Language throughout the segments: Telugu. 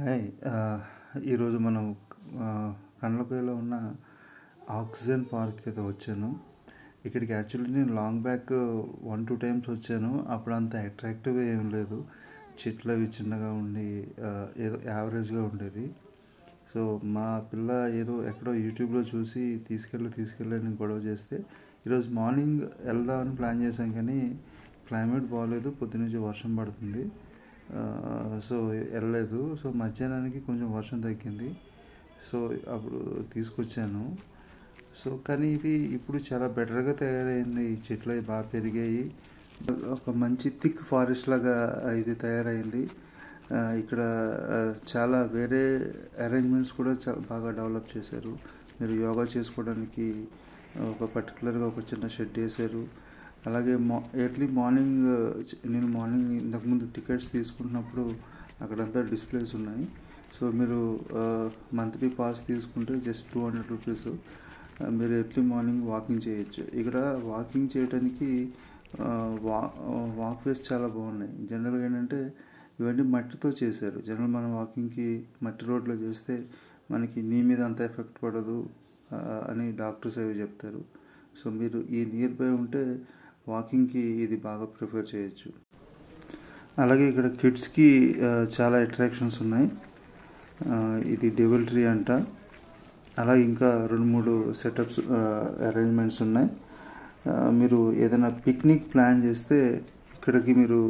హాయ్ ఈరోజు మనం కండ్లపల్లిలో ఉన్న ఆక్సిజన్ పార్క్ అయితే వచ్చాను. ఇక్కడికి యాక్చువల్లీ నేను లాంగ్ బ్యాక్ 1-2 టైమ్స్ వచ్చాను. అప్పుడు అంత అట్రాక్టివ్గా ఏం లేదు, చెట్లు అవి చిన్నగా ఉండి ఏదో యావరేజ్గా ఉండేది. సో మా పిల్ల ఏదో ఎక్కడో యూట్యూబ్లో చూసి తీసుకెళ్ళని గొడవ చేస్తే ఈరోజు మార్నింగ్ వెళ్దామని ప్లాన్ చేశాం, కానీ క్లైమేట్ బాగోలేదు, పొద్దునుంచి వర్షం పడుతుంది. సో వెళ్ళలేదు. సో మధ్యాహ్నానికి కొంచెం వర్షం తగ్గింది, సో అప్పుడు తీసుకొచ్చాను. సో కానీ ఇది ఇప్పుడు చాలా బెటర్గా తయారైంది, చెట్లు అవి బాగా పెరిగాయి, ఒక మంచి థిక్ ఫారెస్ట్ లాగా ఇది తయారైంది. ఇక్కడ చాలా వేరే అరేంజ్మెంట్స్ కూడా చాలా బాగా డెవలప్ చేశారు. మీరు యోగా చేసుకోవడానికి ఒక పర్టికులర్గా ఒక చిన్న షెడ్ వేశారు. అలాగే ఎర్లీ మార్నింగ్ నేను ఇంతకుముందు టికెట్స్ తీసుకుంటున్నప్పుడు అక్కడంతా డిస్ప్లేస్ ఉన్నాయి. సో మీరు మంత్లీ పాస్ తీసుకుంటే జస్ట్ 200 రూపీస్, మీరు ఎర్లీ మార్నింగ్ వాకింగ్ చేయొచ్చు. ఇక్కడ వాకింగ్ చేయడానికి వాక్వేస్ చాలా బాగున్నాయి. జనరల్గా ఏంటంటే ఇవన్నీ మట్టితో చేశారు. జనరల్ మనం వాకింగ్కి మట్టి రోడ్లో చేస్తే మనకి నీ మీద అంత ఎఫెక్ట్ పడదు అని డాక్టర్స్ అవి చెప్తారు. సో మీరు ఈ నియర్ బై ఉంటే వాకింగ్కి ఇది బాగా ప్రిఫర్ చేయొచ్చు. అలాగే ఇక్కడ కిడ్స్కి చాలా అట్రాక్షన్స్ ఉన్నాయి. ఇది డెవిల్ ట్రీ అంట. అలాగే ఇంకా 2-3 సెటప్స్ అరేంజ్మెంట్స్ ఉన్నాయి. మీరు ఏదైనా పిక్నిక్ ప్లాన్ చేస్తే ఇక్కడికి మీరు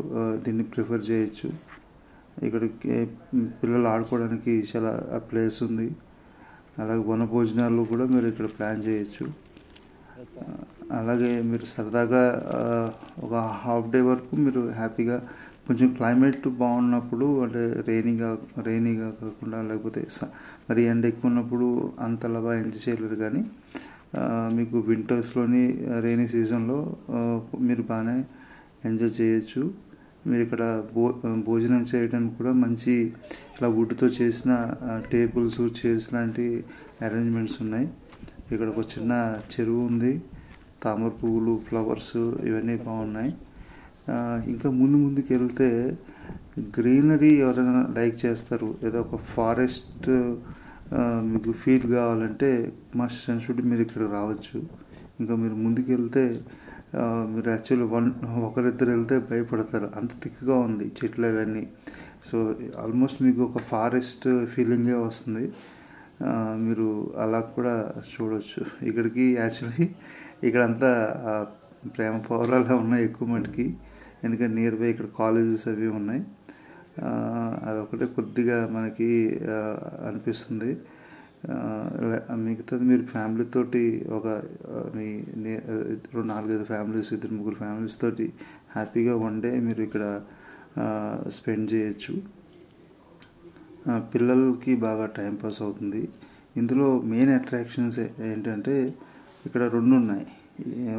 దీన్ని ప్రిఫర్ చేయొచ్చు. ఇక్కడికి పిల్లలు ఆడుకోవడానికి చాలా ప్లేస్ ఉంది. అలాగే వనభోజనాలు కూడా మీరు ఇక్కడ ప్లాన్ చేయొచ్చు. అలాగే మీరు సరదాగా ఒక హాఫ్ డే వరకు మీరు హ్యాపీగా, కొంచెం క్లైమేట్ బాగున్నప్పుడు, అంటే రైనీగా కాకుండా, లేకపోతే మరి ఎండ ఎక్కువ ఉన్నప్పుడు అంతలా బాగా ఎంజాయ్ చేయలేరు, కానీ మీకు వింటర్స్లోని రైనీ సీజన్లో మీరు బాగానే ఎంజాయ్ చేయొచ్చు. మీరు ఇక్కడ భోజనం చేయడానికి కూడా మంచి ఇలా వుడ్తో చేసిన టేబుల్స్, చైర్స్ లాంటి అరేంజ్మెంట్స్ ఉన్నాయి. ఇక్కడ ఒక చిన్న చెరువు ఉంది, తామర పువ్వులు, ఫ్లవర్స్ ఇవన్నీ బాగున్నాయి. ఇంకా ముందుకు వెళ్తే గ్రీనరీ ఎవరైనా లైక్ చేస్తారు, ఏదో ఒక ఫారెస్ట్ మీకు ఫీల్ కావాలంటే మస్ట్ అండ్ షుడ్ మీరు ఇక్కడ రావచ్చు. ఇంకా మీరు ముందుకు వెళ్తే మీరు యాక్చువల్లీ ఒకరిద్దరు వెళ్తే భయపడతారు, అంత థిక్గా ఉంది చెట్లు అవన్నీ. సో ఆల్మోస్ట్ మీకు ఒక ఫారెస్ట్ ఫీలింగే వస్తుంది. మీరు అలా కూడా చూడవచ్చు. ఇక్కడికి యాక్చువల్లీ ఇక్కడంతా ప్రేమ పౌరాలు ఉన్నాయి ఎక్కువ మటుకి, ఎందుకంటే నియర్ బై ఇక్కడ కాలేజెస్ అవి ఉన్నాయి. అదొకటే కొద్దిగా మనకి అనిపిస్తుంది. మిగతాది మీరు ఫ్యామిలీతోటి ఒక 4-5 ఫ్యామిలీస్, 2-3 ఫ్యామిలీస్ తోటి హ్యాపీగా 1 డే మీరు ఇక్కడ స్పెండ్ చేయొచ్చు. పిల్లలకి బాగా టైంపాస్ అవుతుంది. ఇందులో మెయిన్ అట్రాక్షన్స్ ఏంటంటే ఇక్కడ 2 ఉన్నాయి.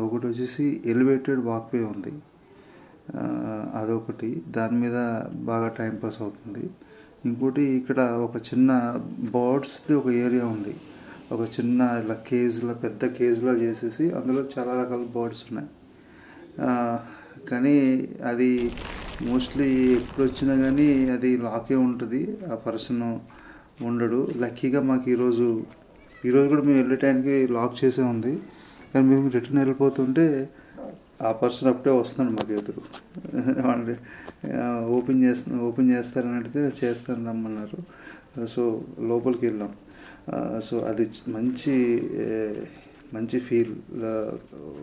ఒకటి వచ్చేసి ఎలివేటెడ్ వాక్వే ఉంది, అదొకటి, దాని మీద బాగా టైంపాస్ అవుతుంది. ఇంకోటి ఇక్కడ ఒక చిన్న బర్డ్స్ది ఒక ఏరియా ఉంది, ఒక చిన్న ఇలా పెద్ద కేజ్లా చేసేసి అందులో చాలా రకాల బర్డ్స్ ఉన్నాయి. కానీ అది మోస్ట్లీ ఎప్పుడు వచ్చినా కానీ అది లాకే ఉంటుంది, ఆ పర్సన్ ఉండడు. లక్కీగా మాకు ఈరోజు కూడా మేము వెళ్ళే టైంకి లాక్ చేసే ఉంది, కానీ మేము రిటర్న్ వెళ్ళిపోతుంటే ఆ పర్సన్ అప్పుడే వస్తున్నాడు మాకు ఎదురు. ఓపెన్ చేస్తారని అడిగితే చేస్తాను రమ్మన్నారు. సో లోపలికి వెళ్ళాం. సో అది మంచి ఫీల్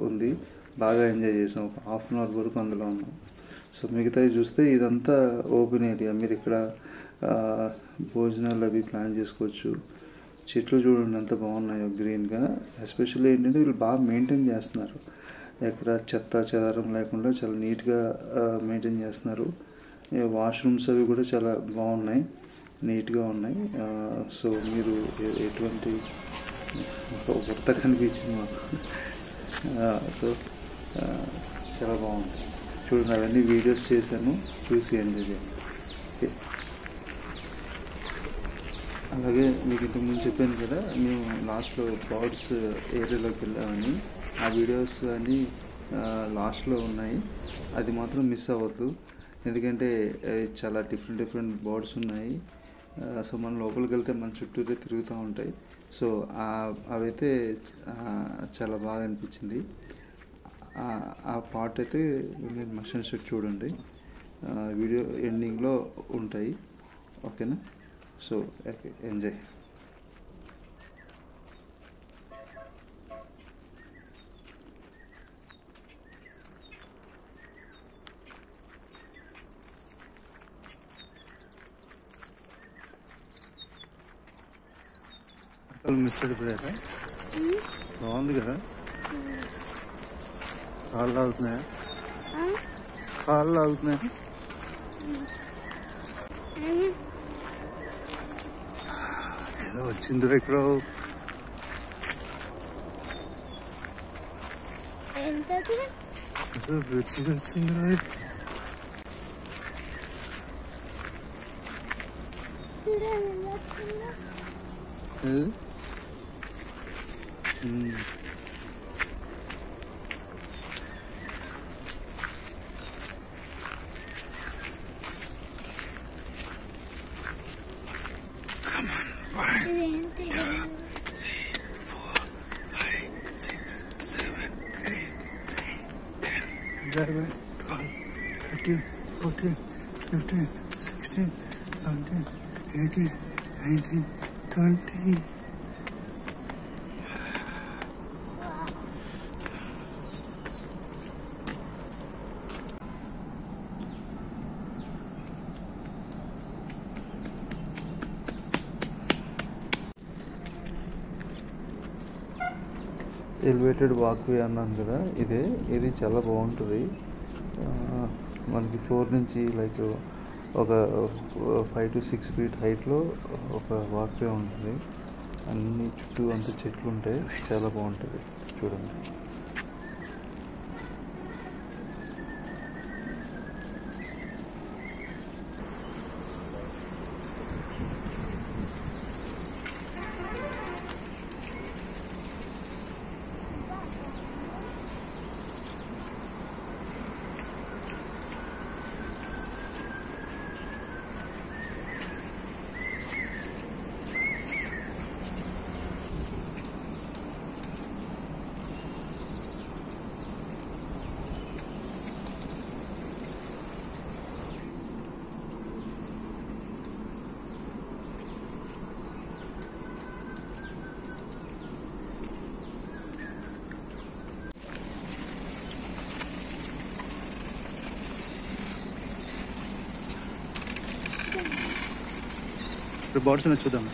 ఉంది, బాగా ఎంజాయ్ చేసాం. ఒక ½ అన్ అవర్ వరకు అందులో ఉన్నాం. సో మిగతావి చూస్తే ఇదంతా ఓపెన్ ఏరియా, మీరు ఇక్కడ భోజనాలు అవి ప్లాన్ చేసుకోవచ్చు. చెట్లు చూడండి ఎంత బాగున్నాయో గ్రీన్గా. ఎస్పెషల్లీ ఏంటంటే వీళ్ళు బాగా మెయింటైన్ చేస్తున్నారు, ఎక్కడ చెత్త చెదారం లేకుండా చాలా నీట్గా మెయింటైన్ చేస్తున్నారు. వాష్రూమ్స్ అవి కూడా చాలా బాగున్నాయి, నీట్గా ఉన్నాయి. సో మీరు ఎటువంటి కొత్త కనిపించింది మాకు. సో చాలా బాగుంది చూడండి. అవన్నీ వీడియోస్ చేశాను, చూసి ఎంజాయ్ చేయండి. ఓకే. అలాగే మీకు ఇంతకుముందు చెప్పాను కదా, మేము లాస్ట్లో బర్డ్స్ ఏరియాలోకి వెళ్ళామని. ఆ వీడియోస్ అన్నీ లాస్ట్లో ఉన్నాయి, అది మాత్రం మిస్ అవ్వద్దు. ఎందుకంటే చాలా డిఫరెంట్ బర్డ్స్ ఉన్నాయి. సో మనం లోపలికి వెళ్తే మన చుట్టూరే తిరుగుతూ ఉంటాయి. సో అవైతే చాలా బాగా అనిపించింది. ఆ పార్ట్ అయితే మీరు మస్ట్ అండ్ షుడ్ చూడండి, వీడియో ఎండింగ్లో ఉంటాయి. ఓకేనా? So enjoy. మిస్ అయిపోయారా? బాగుంది కదా? కాళ్ళు ఆగుతున్నాయా? కాళ్ళు ఆగుతున్నాయా? ఏదో వచ్చింది ఇక్కడ. బ్రిడ్జిగా వచ్చింది. Come on, 1, 2, 3, 4, 5, 6, 7, 8, 9, 10, 11, 12, 13, 14, 15, 16, 17, 18, 19, 20. ఎలివేటెడ్ వాక్వే అన్నాను కదా, ఇది చాలా బాగుంటుంది. మనకి ఫ్లోర్ నుంచి లైక్ ఒక 5 to 6 feet హైట్లో ఒక వాక్వే ఉంటుంది. అన్ని చుట్టూ అంత చెట్లు ఉంటాయి, చాలా బాగుంటుంది. చూడండి. బర్డ్స్ ని చూద్దాం.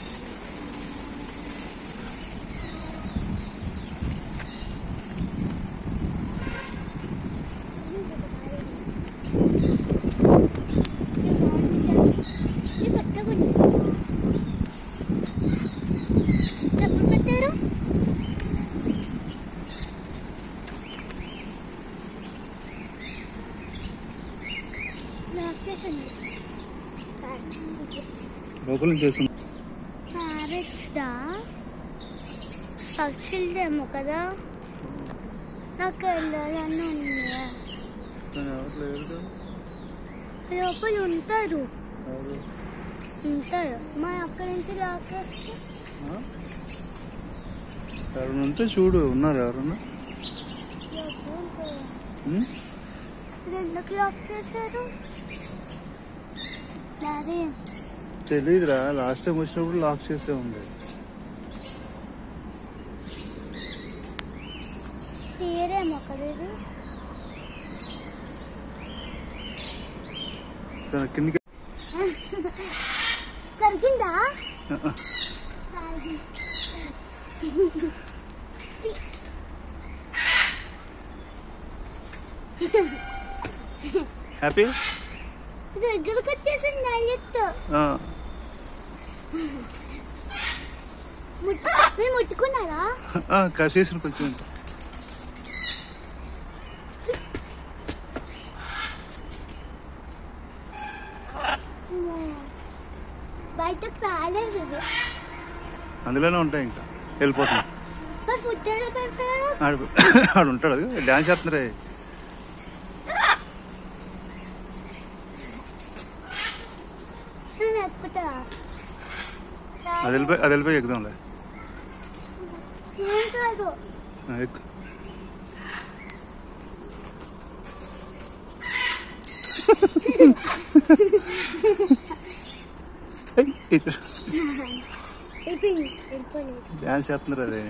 లోపల నుంచి చేస్తుంది. పక్షులదేమో కదా, నాకు వెళ్ళాలని ఉంది. లోపల ఉంటారు. మా అక్కడి నుంచి లాకేస్తే ఎవరైనా ఉంటే చూడు. ఉన్నారు ఎవరన్నా? ఎందుకు లాక్ చేశారు తెలీదురా. లాస్ట్ టైం వచ్చినప్పుడు లాక్ చేసే ఉంది. కిందికి కరిగిందా? హ్యాపీ దగ్గరకు వచ్చేసింది. మీరు ముట్టుకున్నారా? కసేసిన కొంచెం. బయటకు రాలేదు. అందులోనే ఉంటాయి. ఇంకా వెళ్ళిపోతుంది. ఆడు ఉంటాడు, డాన్స్ చేస్తున్నారే. అది వెళ్ళిపోయి ఎక్కుదాంలే. ఎక్కు. డ్యాన్స్ చేస్తున్నారు అదే.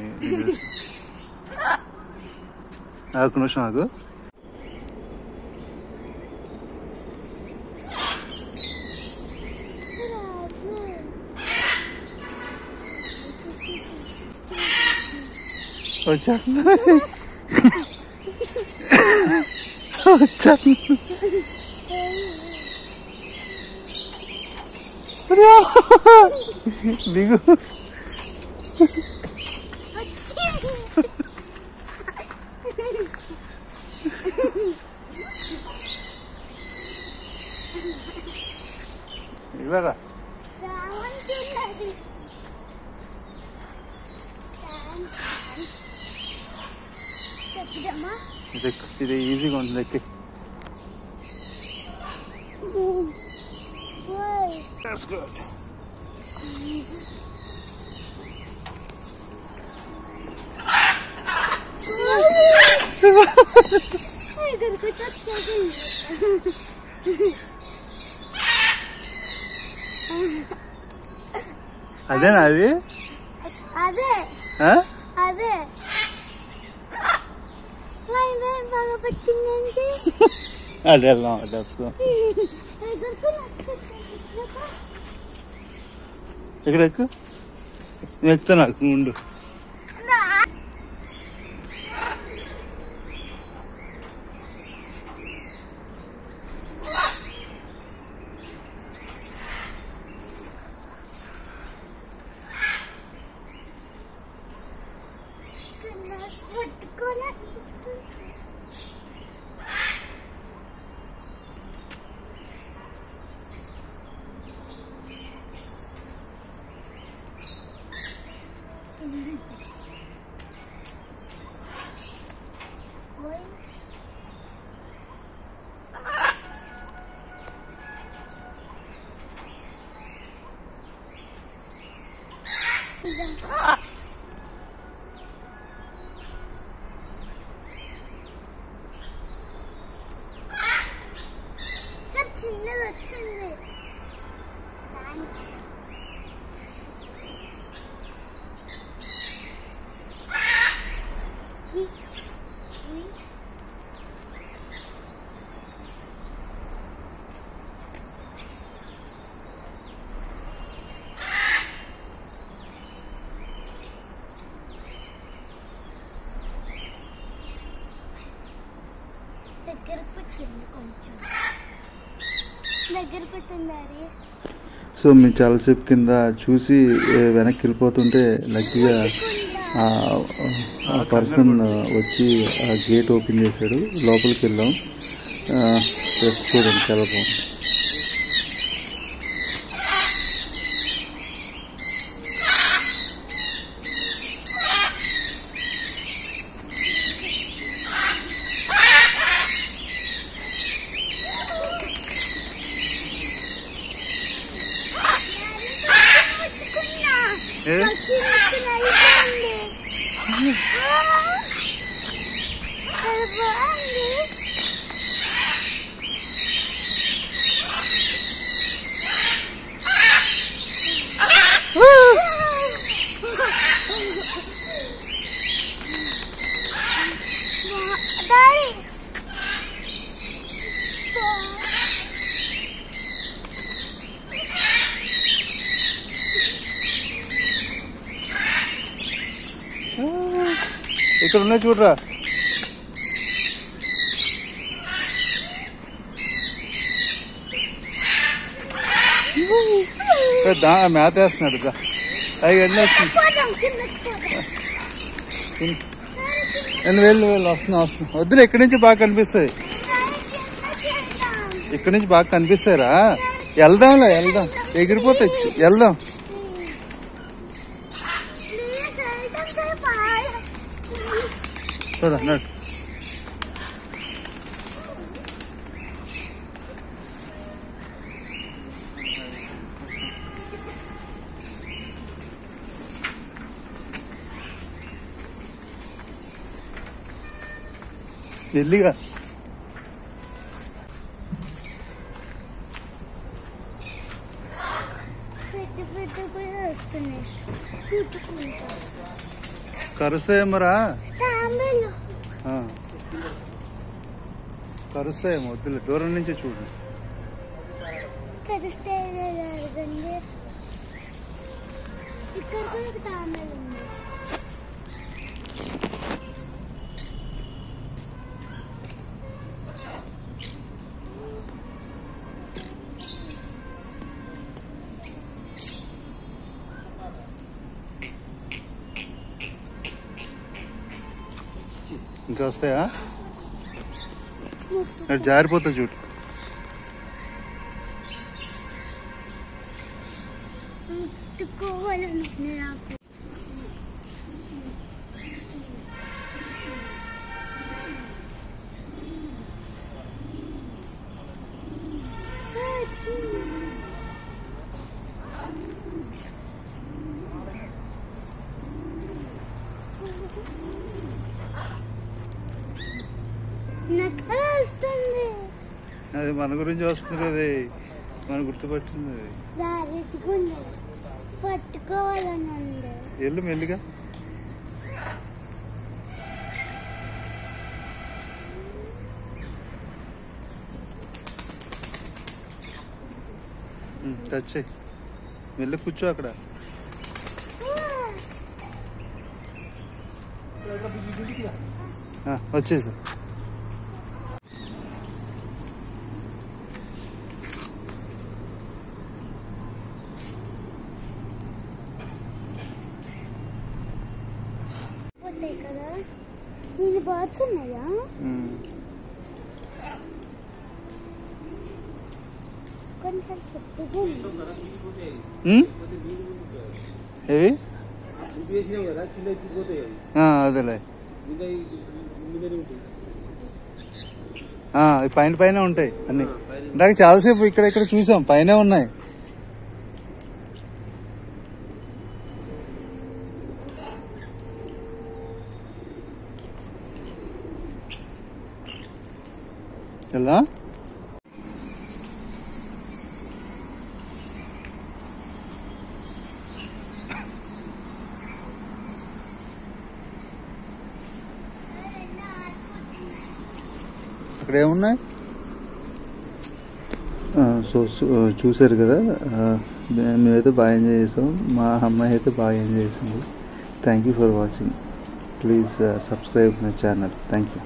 ఒక్క నిమిషం ఆగు. వచ్చేస్తున్నా దిగు. ఇవ్వరా ఇది ఈజీగా ఉంటుంది ఎక్కి. That's good. అదేనా అది? అదే అదే బాగా పెట్టిందండి. అదే వెళ్దాం. ఇక్కడ ఎక్కు. నేను ఎక్కుతా. నాకు ఉండు. చిన్నది వచ్చింది. దగ్గర పెట్టింది కొంచెం దగ్గర పెట్టింది. సో మేము చాలాసేపు కింద చూసి వెనక్కి వెళ్ళిపోతుంటే లక్కీగా ఆ పర్సన్ వచ్చి ఆ గేట్ ఓపెన్ చేశాడు. లోపలికి వెళ్ళాం. చూడండి చాలా బాగుంది. ఇక్కడ ఉన్నాయి చూడరా. మేత వేస్తున్నాడు. అవన్నీ వెళ్ళు వస్తున్నా. వద్దులే, ఇక్కడి నుంచి బాగా కనిపిస్తాయి. ఇక్కడి నుంచి బాగా కనిపిస్తాయిరా. వెళ్దాంలే, వెళ్దాం. ఎగిరిపోతాయి. వెళ్దాం. సరే అన్నాడు. మెల్లిగా. కరుస్తాయేమరా? కరుస్తాయేమో, వద్దులే, దూరం నుంచి చూడు. ఇంకా వస్తాయా? జారిపోతా చూడు. అది మన గురించి వస్తుంది, అది మన గుర్తుపట్టింది. ఎల్లు మెల్లిగా. టచ్ చేయి, మెల్లి కూర్చో అక్కడ. వచ్చేసా. ఇది బాగున్నాయా? ఏవి అదేలే, పైన పైన ఉంటాయి అన్ని. ఇందాక చాలాసేపు ఇక్కడ ఇక్కడ చూసాం, పైన ఉన్నాయి. ఎలా అక్కడ ఏమున్నాయి? సో చూసారు కదా, మేమైతే బాగా ఎంజాయ్ చేసాం. మా అమ్మాయి అయితే బాగా ఎంజాయ్ చేసింది. Thank you for watching. Please subscribe my channel. Thank you.